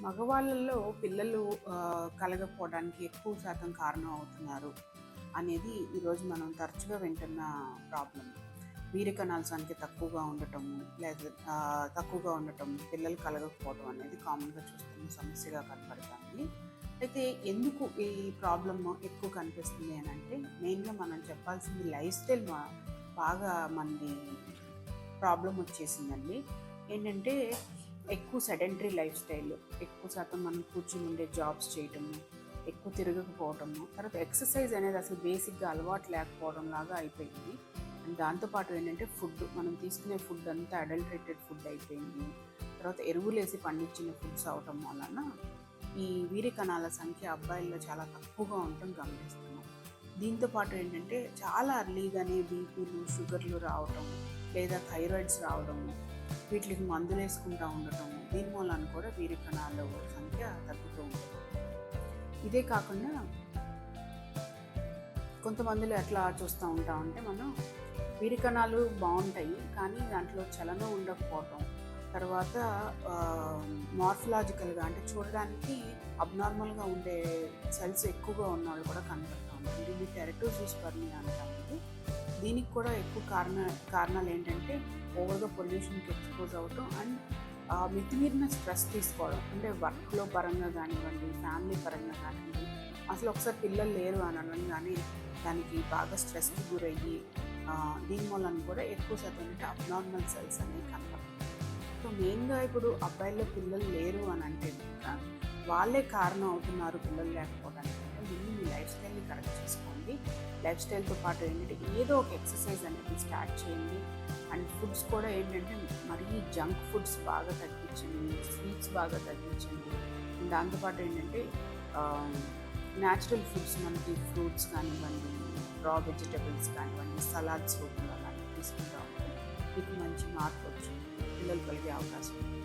మగవాళ్ళల్లో పిల్లలు కలగకపోవడానికి ఎక్కువ శాతం కారణం అవుతున్నారు అనేది ఈరోజు మనం తరచుగా వింటున్న ప్రాబ్లం. వీర్యకణాల సంఖ్య తక్కువగా ఉండటం, పిల్లలు కలగకపోవడం అనేది కామన్గా చూస్తున్న సమస్యగా కనపడుతుంది. అయితే ఎందుకు ఈ ప్రాబ్లమ్ ఎక్కువ కనిపిస్తుంది అని అంటే, మెయిన్గా మనం చెప్పాల్సింది లైఫ్ స్టైల్ బాగా మనది ప్రాబ్లం వచ్చేసిందండి. ఏంటంటే ఎక్కువ సెడెంటరీ లైఫ్ స్టైల్, ఎక్కువ శాతం మనం కూర్చుని ఉండే జాబ్స్ చేయటము, ఎక్కువ తిరగకపోవటము, తర్వాత ఎక్సర్సైజ్ అనేది అసలు బేసిక్గా అలవాటు లేకపోవడం లాగా అయిపోయింది. అండ్ దాంతోపాటు ఏంటంటే మనం తీసుకునే ఫుడ్ అంతా అడల్టరేటెడ్ ఫుడ్ అయిపోయింది. తర్వాత ఎరువులేసి పండించిన ఫుడ్స్ అవటం వలన ఈ వీర్యకణాల సంఖ్య అబ్బాయిల్లో చాలా తక్కువగా ఉండటం గమనిస్తున్నాం. దీంతోపాటు ఏంటంటే చాలా అర్లీగానే బీపీలు, షుగర్లు రావటం, లేదా థైరాయిడ్స్ రావడము, వీటికి మందులు వేసుకుంటూ ఉండటం, దీని మూలాన్ని కూడా వీర్యకణాల సంఖ్య తగ్గుతూ ఉంటుంది. ఇదే కాకుండా కొంతమందిలో ఎట్లా చూస్తూ ఉంటామంటే, మనం వీర్యకణాలు బాగుంటాయి కానీ దాంట్లో చలనం ఉండకపోవటం, తర్వాత మార్ఫలాజికల్గా అంటే చూడడానికి అబ్నార్మల్గా ఉండే సెల్స్ ఎక్కువగా ఉన్న వాళ్ళు కూడా కనపడుతూ ఉంటుంది. ఇది టెరటోజూస్పర్మియా అంటాం. దీనికి కూడా ఎక్కువ కారణాలు ఏంటంటే ఓవర్గా పొల్యూషన్కి ఎక్స్పోజ్ అవ్వటం అండ్ మితిమీరిన స్ట్రెస్ తీసుకోవడం. అంటే వర్క్లో పరంగా కానివ్వండి, ఫ్యామిలీ పరంగా కానివ్వండి, అసలు ఒకసారి పిల్లలు లేరు అని అనగానే దానికి బాగా స్ట్రెస్కి గురయ్యి దీని మూలన కూడా ఎక్కువ శాతం అంటే అబ్నార్మల్ సెల్స్ అనేవి కనపడతాయి. సో మెయిన్గా ఇప్పుడు అబ్బాయిల్లో పిల్లలు లేరు అని అంటే కనుక వాళ్ళే కారణం అవుతున్నారు పిల్లలు లేకపోవడానికి. ముందు మీ లైఫ్ స్టైల్ని కరెక్ట్ చేసుకోండి. లైఫ్ స్టైల్తో పాటు ఏంటంటే ఏదో ఒక ఎక్సర్సైజ్ అనేది స్టార్ట్ చేయండి. అండ్ ఫుడ్స్ కూడా ఏంటంటే మరీ జంక్ ఫుడ్స్ బాగా తగ్గించండి, స్వీట్స్ బాగా తగ్గించండి. దాంతోపాటు ఏంటంటే న్యాచురల్ ఫుడ్స్, మనకి ఫ్రూట్స్ కానివ్వండి, రా వెజిటబుల్స్ కానివ్వండి, సలాడ్స్ రూపంలో అలాంటివి తీసుకుంటూ ఉంటే మీకు మంచి మార్పు వచ్చి పిల్లలు కలిగే అవకాశం ఉంది.